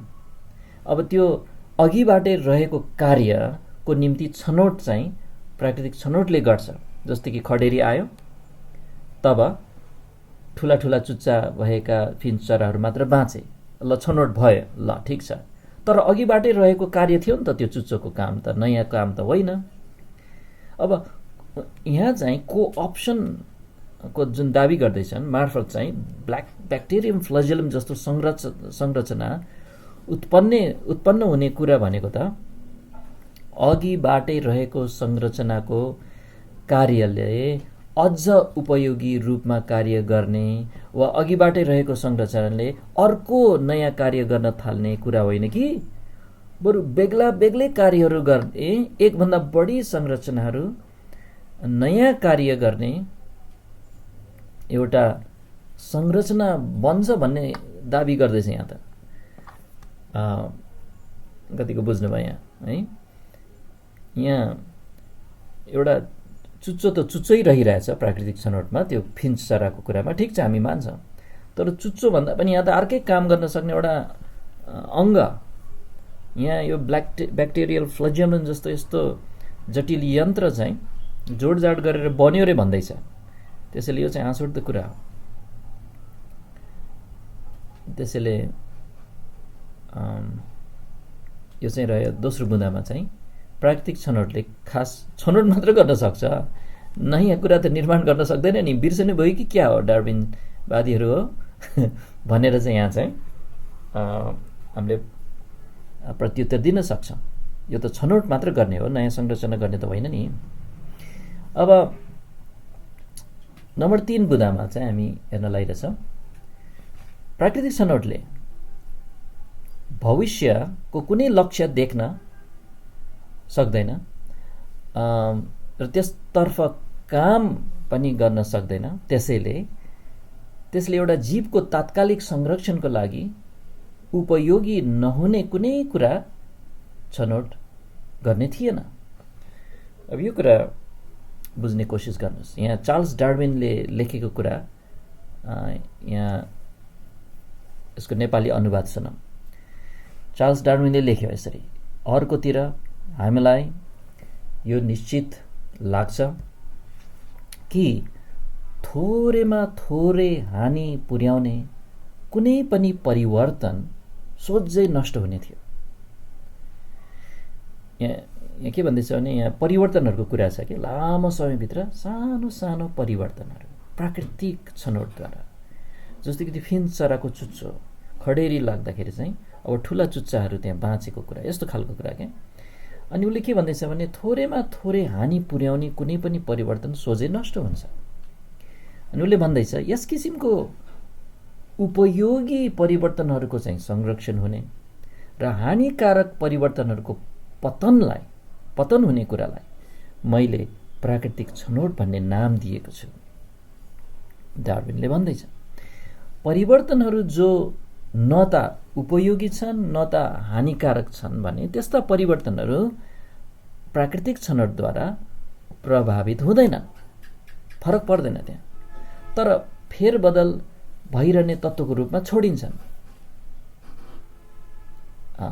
अब त्यो अघिबाटै रहेको कार्यको निम्ति छनौट चाहिँ प्राकृतिक छनौटले गर्छ। जस्तै कि खडेरी आयो, तब ठुला ठुला चुच्चा भएका फिन्च चराहरू मात्र बाँचे, ल छनौट भयो, ल ठिक छ। तर अघिबाटै रहेको कार्य थियो नि त त्यो चुच्चोको काम, त नयाँ काम त होइन। अब यहाँ चाहिँ कोअप्सनको जुन दाबी गर्दैछन् मार्फत चाहिँ ब्याक्टेरियम फ्ल्याजेलम जस्तो संरचना उत्पन्न हुने कुरा भनेको त अघिबाटै रहेको संरचनाको कार्यले अझ उपयोगी रूपमा कार्य गर्ने वा अघिबाटै रहेको संरचनाले अर्को नयाँ कार्य गर्न थाल्ने कुरा होइन कि, बरु बेग्ला बेग्लै कार्यहरू गर्ने एकभन्दा बढी संरचनाहरू नयाँ कार्य गर्ने एउटा संरचना बन्छ भन्ने दाबी गर्दैछ। यहाँ त कतिको बुझ्नुभयो यहाँ, है? यहाँ एउटा चुच्चो त चुच्चै रहिरहेछ प्राकृतिक छनौटमा, त्यो फिन्च चराको कुरामा ठिक छ, हामी मान्छौँ। तर चुच्चो भन्दा पनि यहाँ त अर्कै काम गर्न सक्ने एउटा अङ्ग, यहाँ यो ब्याक्टेरियल फ्ल्याजेलम जस्तो यस्तो जटिल यन्त्र चाहिँ जोडजाड गरेर बन्यो रे भन्दैछ। त्यसैले यो चाहिँ हाँस उठ्दो कुरा हो। त्यसैले यो चाहिँ रह्यो दोस्रो बुँदामा चाहिँ प्राकृतिक छनौटले खास छनौट मात्र गर्न सक्छ, नयाँ कुरा त निर्माण गर्न सक्दैन नि, बिर्सनु भयो कि क्या हो डार्विनवादीहरू हो भनेर चाहिँ यहाँ चाहिँ हामीले प्रत्युत्तर दिन सक्छौँ। यो त छनौट मात्र गर्ने हो, नयाँ संरचना गर्ने त होइन नि। अब नम्बर 3 बुँदामा चाहिँ हामी हेर्न लागिरहेछौँ, प्राकृतिक छनौटले भविष्यको कुनै लक्ष्य देख्न सक्दैन र त्यसतर्फ काम पनि गर्न सक्दैन। त्यसले एउटा जीवको तात्कालिक संरक्षणको लागि उपयोगी नहुने कुनै कुरा छनौट गर्ने थिएन। अब यो कुरा बुझ्ने कोसिस गर्नुहोस्। यहाँ चार्ल्स डार्विनले लेखेको कुरा, यहाँ यसको नेपाली अनुवाद सुनौँ। चार्ल्स डार्विनले लेख्यो यसरी, अर्कोतिर हामीलाई यो निश्चित लाग्छ कि थोरेमा थोरै हानि पुर्याउने कुनै पनि परिवर्तन सोझै नष्ट हुने थियो। यहाँ के भन्दैछ भने यहाँ परिवर्तनहरूको कुरा छ कि लामो समयभित्र सानो सानो परिवर्तनहरू प्राकृतिक छनौटद्वारा, जस्तो कि त्यो फिन्च चराको चुच्चो खडेरी लाग्दाखेरि चाहिँ अब ठुला चुच्चाहरू त्यहाँ बाँचेको कुरा, यस्तो खालको कुरा क्या। अनि उसले के भन्दैछ भने थोरैमा थोरै हानि पुर्याउने कुनै पनि परिवर्तन सोझै नष्ट हुन्छ। अनि उसले भन्दैछ यस किसिमको उपयोगी परिवर्तनहरूको चाहिँ संरक्षण हुने र हानिकारक परिवर्तनहरूको पतन हुने कुरालाई मैले प्राकृतिक छनौट भन्ने नाम दिएको छु। डार्विनले भन्दैछ परिवर्तनहरू जो न त उपयोगी छन् न त हानिकारक छन् भने त्यस्ता परिवर्तनहरू प्राकृतिक छनौटद्वारा प्रभावित हुँदैनन्, फरक पर्दैन त्यहाँ, तर फेरबदल भइरहने तत्त्वको रूपमा छोडिन्छन्।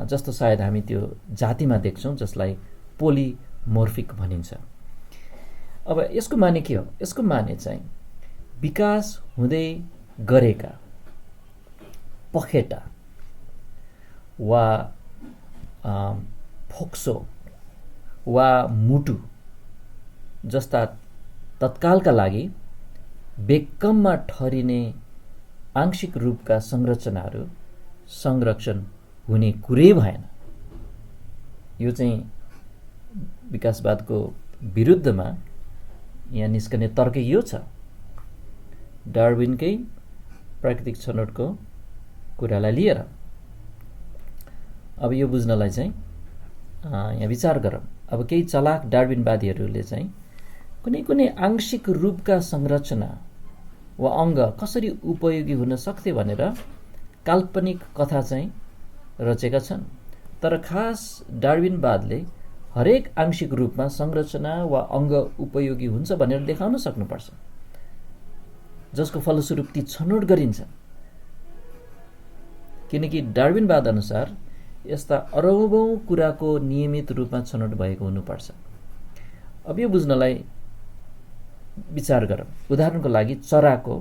जस्तो सायद हामी त्यो जातिमा देख्छौँ जसलाई पोलिमोर्फिक भनिन्छ। अब यसको माने के हो? यसको माने चाहिँ विकास हुँदै गरेका पखेटा वा फोक्सो वा मुटु जस्ता तत्कालका लागि बेकममा ठहरिने आंशिक रूपका संरचनाहरू संरक्षण हुने कुरै भएन। यो चाहिँ विकासवादको विरुद्धमा यहाँ निस्कने तर्क यो छ। डार्विनकै प्राकृतिक छनौटको कुरालाई लिएर अब यो बुझ्नलाई चाहिँ यहाँ विचार गरौँ। अब केही चलाक डार्विनवादीहरूले चाहिँ कुनै कुनै आंशिक रूपका संरचना वा अङ्ग कसरी उपयोगी हुन सक्थे भनेर काल्पनिक कथा चाहिँ रचेका छन्। तर खास डार्विनवादले हरेक आंशिक रूपमा संरचना वा अङ्ग उपयोगी हुन्छ भनेर देखाउन सक्नुपर्छ, जसको फलस्वरूप ती छनौट गरिन्छ। किनकि डार्विनवाद अनुसार यस्ता अरबौं कुराको नियमित रूपमा छनौट भएको हुनुपर्छ। अब यो बुझ्नलाई विचार गरौँ। उदाहरणको लागि चराको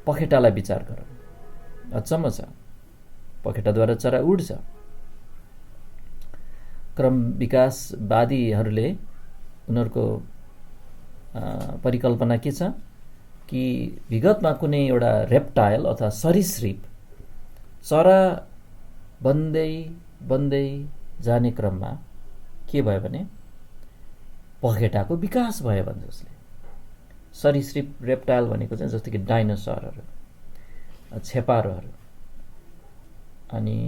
पखेटालाई विचार गरौँ। अचम्म छ, पखेटाद्वारा चरा उड्छ। क्रम विकासवादीहरूले उनीहरूको परिकल्पना के छ कि विगतमा कुनै एउटा रेप्टाइल अथवा सरीसृप चरा बन्दै बन्दै जाने क्रममा के भयो भने पखेटाको विकास भयो भन्छ उसले। सरीसृप रेप्टाइल भनेको चाहिँ जस्तो कि डाइनोसरहरू, छेपारोहरू, अनि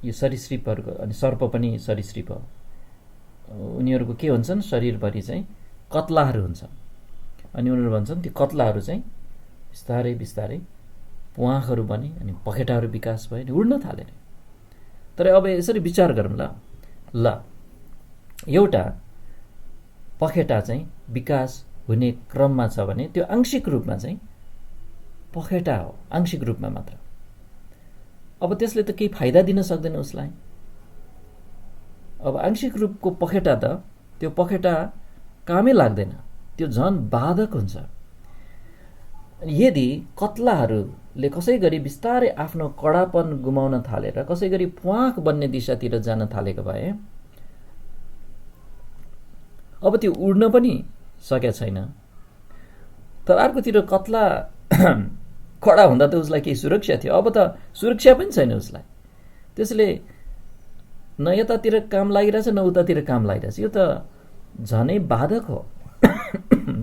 यो सरीसृपहरूको, अनि सर्प पनि सरीसृप हो। उनीहरूको के हुन्छन्, शरीरभरि चाहिँ कत्लाहरू हुन्छ। अनि उनीहरू भन्छन् ती कत्लाहरू चाहिँ बिस्तारै बिस्तारै प्वाखहरू बने अनि पखेटाहरू विकास भयो नि उड्न थाले। तर अब यसरी विचार गरौँ ल एउटा पखेटा चाहिँ विकास हुने क्रममा छ भने त्यो आंशिक रूपमा चाहिँ पखेटा हो, आंशिक रूपमा मात्र। अब त्यसले त केही फाइदा दिन सक्दैन उसलाई। अब आंशिक रूपको पखेटा त त्यो पखेटा कामै लाग्दैन, त्यो झन् बाधक हुन्छ। यदि कत्लाहरूले कसै गरी बिस्तारै आफ्नो कडापन गुमाउन थालेर कसै गरी प्वाख बन्ने दिशातिर जान थालेको भए अब त्यो उड्न पनि सकेका छैन। तर अर्कोतिर कत्ला कडा हुँदा त उसलाई केही सुरक्षा थियो, अब त सुरक्षा पनि छैन उसलाई। त्यसले न यतातिर काम लागिरहेछ न उतातिर काम लागिरहेछ, यो त झनै बाधक हो।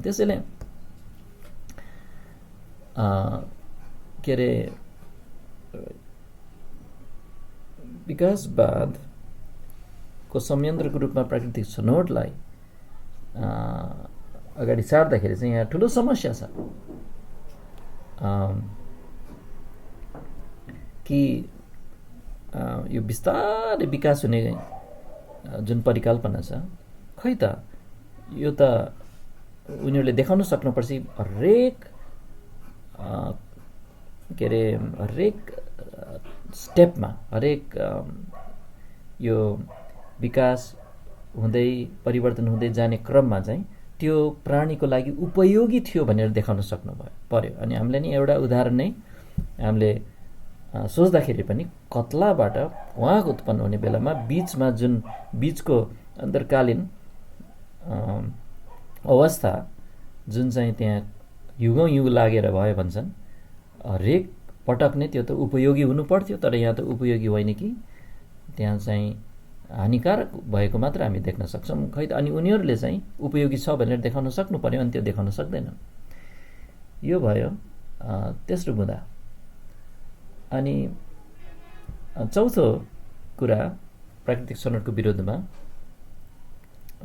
त्यसैले के अरे विकासवादको संयन्त्रको रूपमा प्राकृतिक छनौटलाई अगाडि सार्दाखेरि चाहिँ यहाँ ठुलो समस्या छ कि यो बिस्तारै विकास हुने जुन परिकल्पना छ, खै त यो त उनीहरूले देखाउन सक्नुपर्छ हरेक के अरे हरेक स्टेपमा, हरेक यो विकास हुँदै परिवर्तन हुँदै जाने क्रममा चाहिँ त्यो प्राणीको लागि उपयोगी थियो भनेर देखाउन सक्नु पर्यो। अनि हामीले नि एउटा उदाहरण नै हामीले सोच्दाखेरि पनि कत्लाबाट प्वाँख उत्पन्न हुने बेलामा बीचमा जुन बीचको अन्तर्कालीन अवस्था जुन चाहिँ त्यहाँ युगौँ युग लागेर भयो भन्छन्, हरेक पटक नै त्यो त उपयोगी हुनु पर्थ्यो, तर यहाँ त उपयोगी होइन कि त्यहाँ चाहिँ हानिकारक भएको मात्र हामी देख्न सक्छौँ। खै त अनि उनीहरूले चाहिँ उपयोगी छ भनेर देखाउन सक्नु पर्यो, अनि त्यो देखाउन सक्दैनन्। यो भयो तेस्रो बुँदा। अनि चौथो कुरा प्राकृतिक छनौटको विरोधमा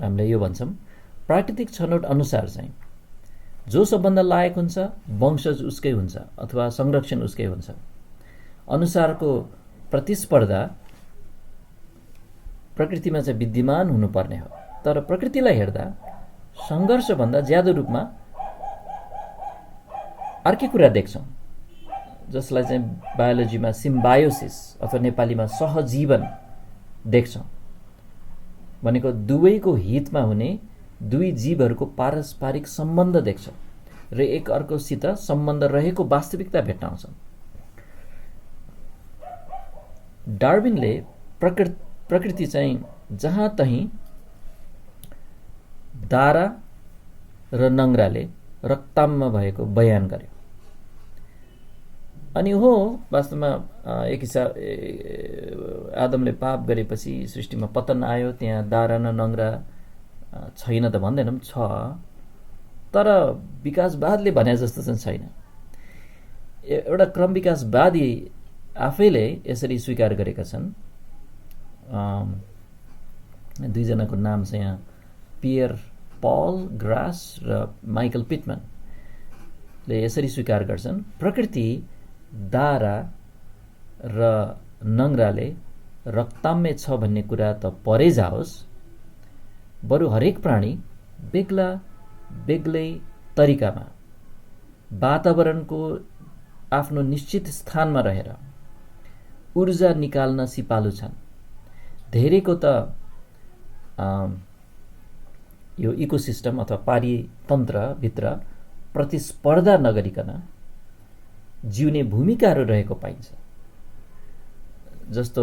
हामीले यो भन्छौँ, प्राकृतिक छनौट अनुसार चाहिँ जो सबभन्दा लायक हुन्छ वंशज उसकै हुन्छ अथवा संरक्षण उसकै हुन्छ। अनुसारको प्रतिस्पर्धा प्रकृतिमा चाहिँ विद्यमान हुनुपर्ने हो, तर प्रकृतिलाई हेर्दा सङ्घर्षभन्दा ज्यादा रूपमा अर्कै कुरा देख्छौँ, जसलाई चाहिँ बायोलोजीमा सिम्बायोसिस अथवा नेपालीमा सहजीवन देख्छौँ। भनेको दुवैको हितमा हुने दुई जीवहरूको पारस्परिक सम्बन्ध देख्छौँ र एक अर्कोसित सम्बन्ध रहेको वास्तविकता भेट्टाउँछौँ। डार्विनले प्रकृति चाहिँ जहाँ तहीँ दारा र नङ्ग्राले रक्ताममा भएको बयान गर्यो। अनि हो वास्तवमा एक हिसाब आदमले पाप गरेपछि सृष्टिमा पतन आयो, त्यहाँ दारा र नङ्ग्रा छैन त भन्दैनौँ, छ, तर विकासवादले भने जस्तो चाहिँ छैन। एउटा क्रम विकासवादी आफैले यसरी स्वीकार गरेका छन्। दुईजनाको नाम चाहिँ यहाँ पियर पल ग्रास र माइकल पिटमनले यसरी स्वीकार गर्छन्, प्रकृति दारा र नङ्ग्राले रक्ताम्य छ भन्ने कुरा त परै जाओस्, बरु हरेक प्राणी बेग्ला बेग्लै तरिकामा वातावरणको आफ्नो निश्चित स्थानमा रहेर ऊर्जा निकाल्न सिपालु छन्। धेरैको त यो इकोसिस्टम अथवा पारितन्त्रभित्र प्रतिस्पर्धा नगरिकन जिउने भूमिकाहरू रहेको पाइन्छ। जस्तो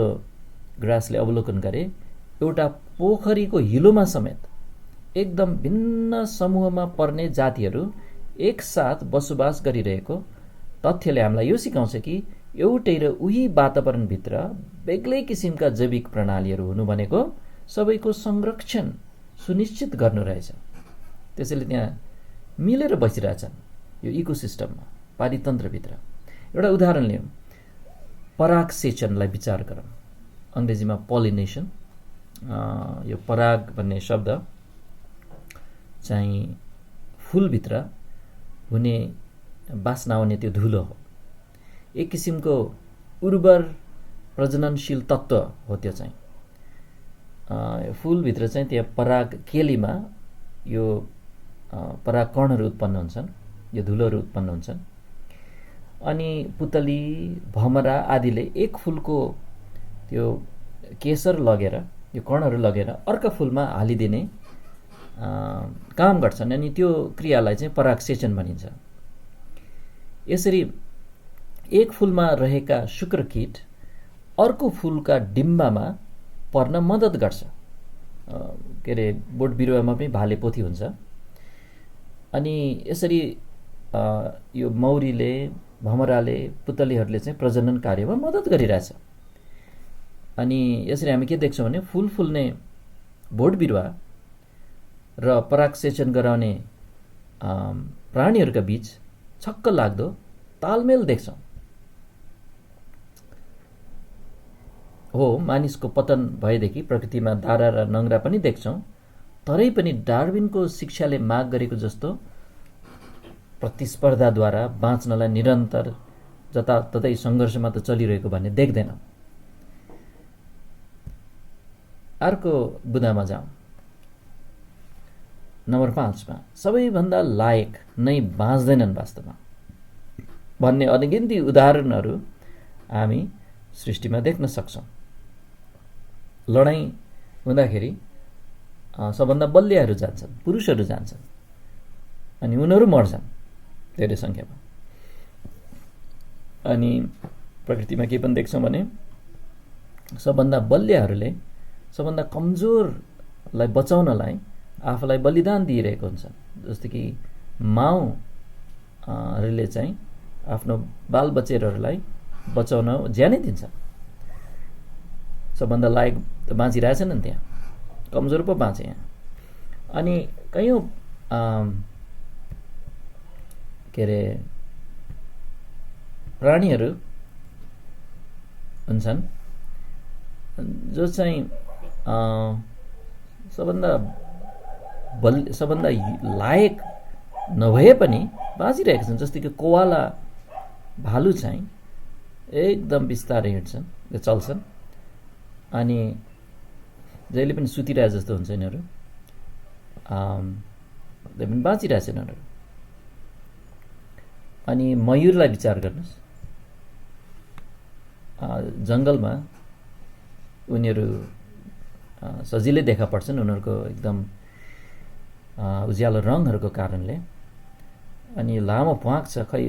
ग्रासले अवलोकन गरे, एउटा पोखरीको हिलोमा समेत एकदम भिन्न समूहमा पर्ने जातिहरू एकसाथ बसोबास गरिरहेको तथ्यले हामीलाई यो सिकाउँछ कि एउटै र उही वातावरणभित्र बेग्लै किसिमका जैविक प्रणालीहरू हुनु भनेको सबैको संरक्षण सुनिश्चित गर्नु रहेछ। त्यसैले त्यहाँ मिलेर बसिरहेछन् यो इकोसिस्टममा, पारितन्त्रभित्र। एउटा उदाहरण लियौँ, परागसेचनलाई विचार गरौँ। अङ्ग्रेजीमा पोलिनेसन। यो पराग भन्ने शब्द चाहिँ फुलभित्र हुने बास्ना आउने त्यो धुलो हो। एक किसिमको उर्वर प्रजननशील तत्त्व हो त्यो चाहिँ। फुलभित्र चाहिँ त्यहाँ पराग केलीमा यो परागकणहरू उत्पन्न हुन्छन्, यो धुलोहरू उत्पन्न हुन्छन्। अनि पुतली, भमरा आदिले एक फुलको त्यो केसर लगेर, यो कणहरू लगेर अर्का फुलमा हालिदिने काम गर्छन्, अनि त्यो क्रियालाई चाहिँ परागसेचन भनिन्छ। यसरी एक फुलमा रहेका शुक्रकीट अर्को फुलका डिम्बामा पर्न मद्दत गर्छ। के अरे, बोट बिरुवामा पनि भाले पोथी हुन्छ। अनि यसरी यो मौरीले, भमराले, पुतलीहरूले चाहिँ प्रजनन कार्यमा मद्दत गरिरहेछ। अनि यसरी हामी के देख्छौँ भने फुल फुल्ने बोट बिरुवा र परागसेचन गराउने प्राणीहरूका बीच छक्क लाग्दो तालमेल देख्छौँ। हो, मानिसको पतन भएदेखि प्रकृतिमा दारा र नङ्ग्रा पनि देख्छौँ, तरै पनि डार्विनको शिक्षाले माग गरेको जस्तो प्रतिस्पर्धाद्वारा बाँच्नलाई निरन्तर जताततै सङ्घर्षमा त चलिरहेको भन्ने देख्दैनौँ। अर्को बुदामा जाउँ। नम्बर 5मा सबैभन्दा लायक नै बाँच्दैनन् वास्तवमा भन्ने अनगिन्ती उदाहरणहरू हामी सृष्टिमा देख्न सक्छौँ। लडाइँ हुँदाखेरि सबभन्दा बलियाहरू जान्छन्, पुरुषहरू जान्छन्, अनि उनीहरू मर्छन् धेरै सङ्ख्यामा। अनि प्रकृतिमा के पनि देख्छौँ भने सबभन्दा बलियाहरूले सबभन्दा कमजोरलाई बचाउनलाई आफूलाई बलिदान दिइरहेको हुन्छ। जस्तो कि माउहरूले चाहिँ आफ्नो बालबच्चेहरूलाई बचाउन ज्यानै दिन्छ। सबभन्दा लायक त बाँचिरहेछन् त्यहाँ, कमजोर पो बाँचे यहाँ। अनि कयौँ के अरे प्राणीहरू हुन्छन् जो चाहिँ सबभन्दा लायक नभए पनि बाँचिरहेका छन्। जस्तै कि कोवाला भालु चाहिँ एकदम बिस्तारै हिँड्छन्, चल्छन्, अनि जहिले पनि सुतिरहेको जस्तो हुन्छ यिनीहरू, पनि बाँचिरहेछन् यिनीहरू। अनि मयूरलाई विचार गर्नुहोस्, जङ्गलमा उनीहरू सजिलै देखा पर्छन् उनीहरूको एकदम उज्यालो रङहरूको कारणले। अनि लामो प्वाँख छ, खै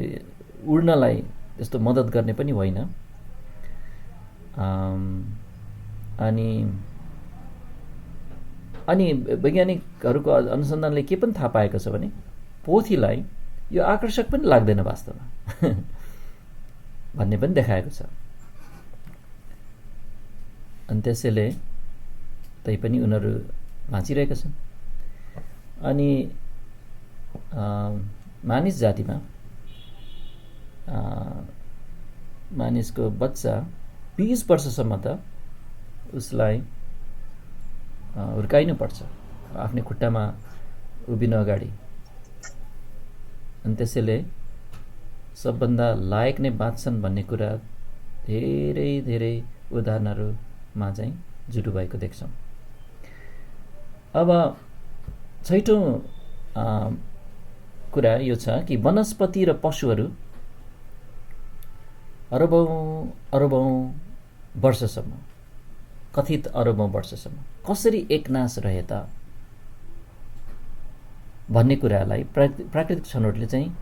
उड्नलाई त्यस्तो मद्दत गर्ने पनि होइन। अनि वैज्ञानिकहरूको अनुसन्धानले के पनि थाहा पाएको छ भने पोथीलाई यो आकर्षक पनि लाग्दैन वास्तवमा भन्ने पनि देखाएको छ। अनि त्यसैले तैपनि उनीहरू बाँचिरहेका छन्। अनि मानिस जातिमा मानिसको बच्चा 20 वर्षसम्म त उसलाई हुर्काइनु पर्छ आफ्नै खुट्टामा उभिन अगाडि। अनि त्यसैले सबभन्दा लायक नै बाँच्छन् भन्ने कुरा धेरै धेरै उदाहरणहरूमा चाहिँ जुटु भएको देख्छौँ। अब छैटौँ कुरा यो छ कि वनस्पति र पशुहरू अरबौं वर्षसम्म, कथित अरबौं वर्षसम्म कसरी एकनाश रहे त भन्ने कुरालाई प्राकृतिक छनौटले चाहिँ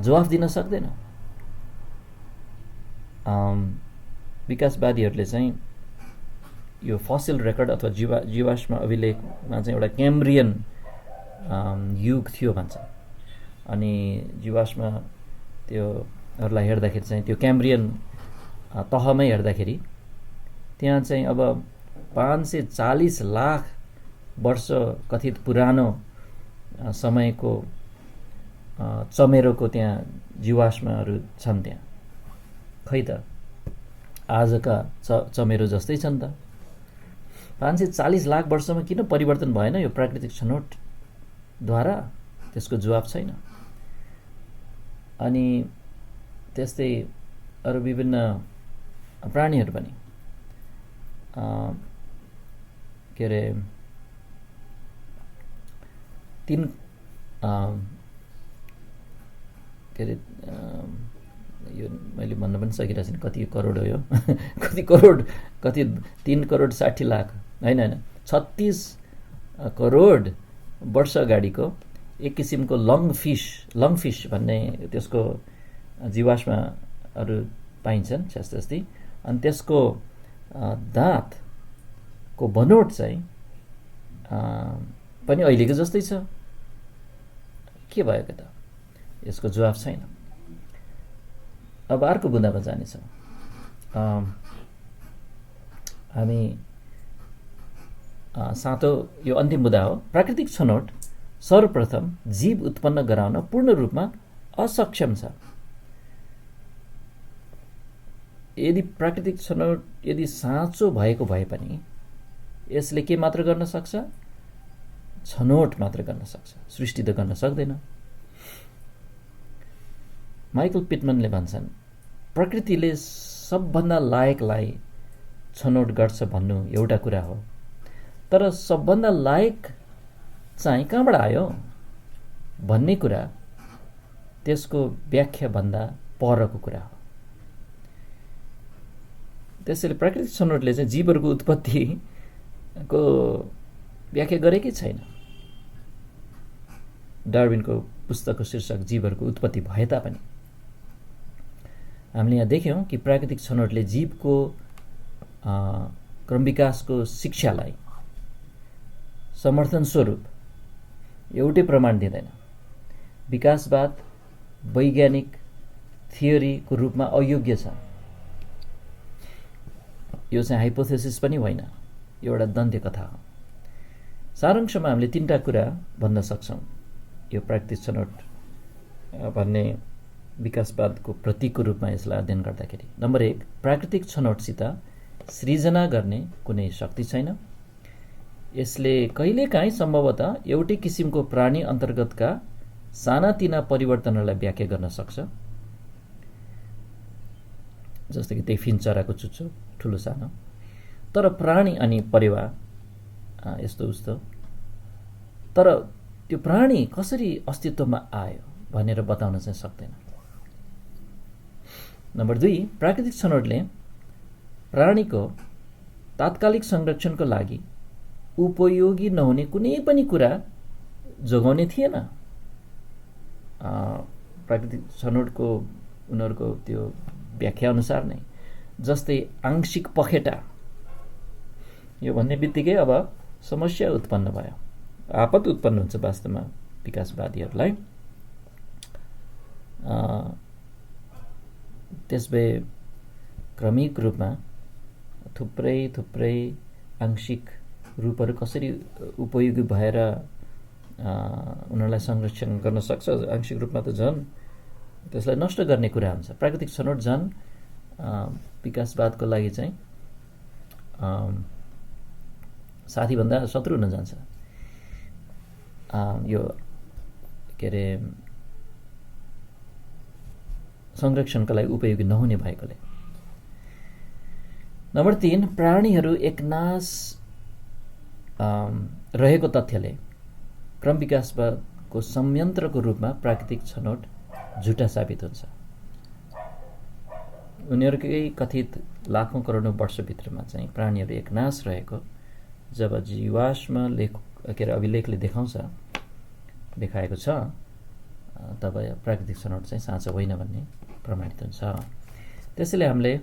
जवाफ दिन सक्दैन। विकासवादीहरूले चाहिँ यो फसिल रेकर्ड अथवा जीवाश्म अभिलेखमा चाहिँ एउटा क्याम्ब्रियन युग थियो भन्छ। अनि जीवाश्म त्योहरूलाई हेर्दाखेरि चाहिँ त्यो क्याम्ब्रियन तहमै हेर्दाखेरि त्यहाँ चाहिँ अब 540 लाख वर्ष कथित पुरानो समयको चमेरोको त्यहाँ जीवाश्महरू छन्। त्यहाँ खै त आजका चमेरो जस्तै छन् त। 540 लाख वर्षमा किन परिवर्तन भएन यो प्राकृतिक छनौटद्वारा, त्यसको जवाफ छैन। अनि त्यस्तै अरू विभिन्न प्राणीहरू पनि के अरे यो मैले भन्न पनि सकिरहेको छैन कति करोड हो यो कति 3 करोड 60 लाख होइन 36 करोड वर्ष अगाडिको एक किसिमको लङफिस भन्ने त्यसको जीवाश्महरू पाइन्छन् जस्तै। अनि त्यसको दाँतको बनोट चाहिँ पनि अहिलेको जस्तै छ। के भएको त, यसको जवाफ छैन। अब अर्को बुँदामा जानेछौँ। हामी सातौं यो अन्तिम बुँदा हो। प्राकृतिक छनौट सर्वप्रथम जीव उत्पन्न गराउन पूर्ण रूपमा असक्षम छ। यदि प्राकृतिक छनौट यदि साँचो भएको भए पनि यसले के मात्र गर्न सक्छ? छनौट मात्र गर्न सक्छ, सृष्टि त गर्न सक्दैन। माइकल पिटमनले भन्छन् प्रकृतिले सबभन्दा लायकलाई छनौट गर्छ भन्नु एउटा कुरा हो, तर सबभन्दा लायक चाहिँ कहाँबाट आयो भन्ने कुरा त्यसको व्याख्या भन्दा परको कुरा हो। त्यसैले प्राकृतिक छनौटले चाहिँ जीवहरूको उत्पत्तिको व्याख्या गरेकै छैन। डार्विनको पुस्तकको शीर्षक जीवहरूको उत्पत्ति भए तापनि। हामीले यहाँ देख्यौँ कि प्राकृतिक छनौटले जीवको क्रम विकासको शिक्षालाई समर्थन स्वरूप एउटै प्रमाण दिँदैन। विकासवाद वैज्ञानिक थियोरीको रूपमा अयोग्य छ। यो चाहिँ हाइपोथेसिस पनि होइन, एउटा दन्त्य कथा हो। सारांशमा हामीले 3टा कुरा भन्न सक्छौँ यो प्राकृतिक छनौट भन्ने विकासवादको प्रतीकको रूपमा यसलाई अध्ययन गर्दाखेरि। नम्बर 1, प्राकृतिक छनौटसित सृजना गर्ने कुनै शक्ति छैन। यसले कहिलेकाहीँ सम्भवतः एउटै किसिमको प्राणी अन्तर्गतका सानातिना परिवर्तनहरूलाई व्याख्या गर्न सक्छ, जस्तो कि त्यही फिनचराको चुच्चो ठुलो सानो। तर प्राणी अनि परेवा यस्तो उस्तो, तर त्यो प्राणी कसरी अस्तित्वमा आयो भनेर बताउन चाहिँ सक्दैन। नम्बर 2, प्राकृतिक छनौटले प्राणीको तात्कालिक संरक्षणको लागि उपयोगी नहुने कुनै पनि कुरा जोगाउने थिएन। प्राकृतिक छनौटको उनीहरूको त्यो व्याख्या अनुसार नै, जस्तै आंशिक पखेटा यो भन्ने बित्तिकै अब समस्या उत्पन्न भयो, आपत उत्पन्न हुन्छ वास्तवमा विकासवादीहरूलाई। त्यसले क्रमिक रूपमा थुप्रै आंशिक रूपहरू कसरी उपयोगी भएर उनीहरूलाई संरक्षण गर्न सक्छ, आंशिक रूपमा त झन् त्यसलाई नष्ट गर्ने कुरा हुन्छ। प्राकृतिक छनौट झन् विकासवादको लागि चाहिँ साथीभन्दा शत्रु हुन जान्छ। यो के अरे संरक्षणका लागि उपयोगी नहुने भएकोले। नम्बर 3, प्राणीहरू एकनाश रहेको तथ्यले क्रम विकासवादको संयन्त्रको रूपमा प्राकृतिक छनौट झुटा साबित हुन्छ। उनीहरूकै कथित लाखौं करोडौं वर्षभित्रमा चाहिँ प्राणीहरू एकनाश रहेको जब जीवाश्म अभिलेखले देखाएको छ, तब प्राकृतिक छनौट चाहिँ साँचो होइन भन्ने प्रमाणित हुन्छ। त्यसैले हामीले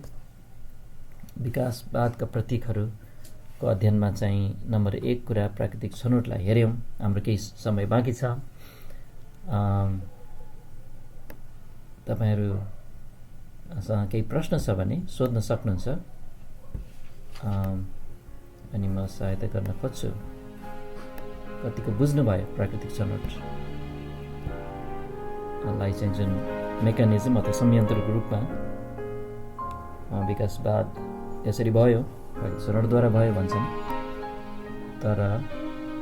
विकासवादका प्रतीकहरूको अध्ययनमा चाहिँ नम्बर 1 कुरा प्राकृतिक छनौटलाई हेऱ्यौँ। हाम्रो केही समय बाँकी छ। तपाईहरुसँग केही प्रश्न छ भने सोध्न सक्नुहुन्छ, अनि म सहायता गर्न खोज्छु। कतिको बुझ्नुभयो प्राकृतिक छनौटलाई चाहिँ जुन मेकानिजम अथवा संयन्त्रको रूपमा विकासवाद यसरी भयो, प्राकृतिक छनौटद्वारा भयो भन्छन्। तर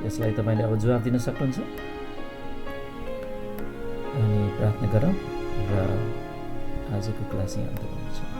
यसलाई तपाईले अब जवाफ दिन सक्नुहुन्छ। अनि प्रार्थना गरौँ र आजको क्लास यहाँ अन्त्य गर्छौँ।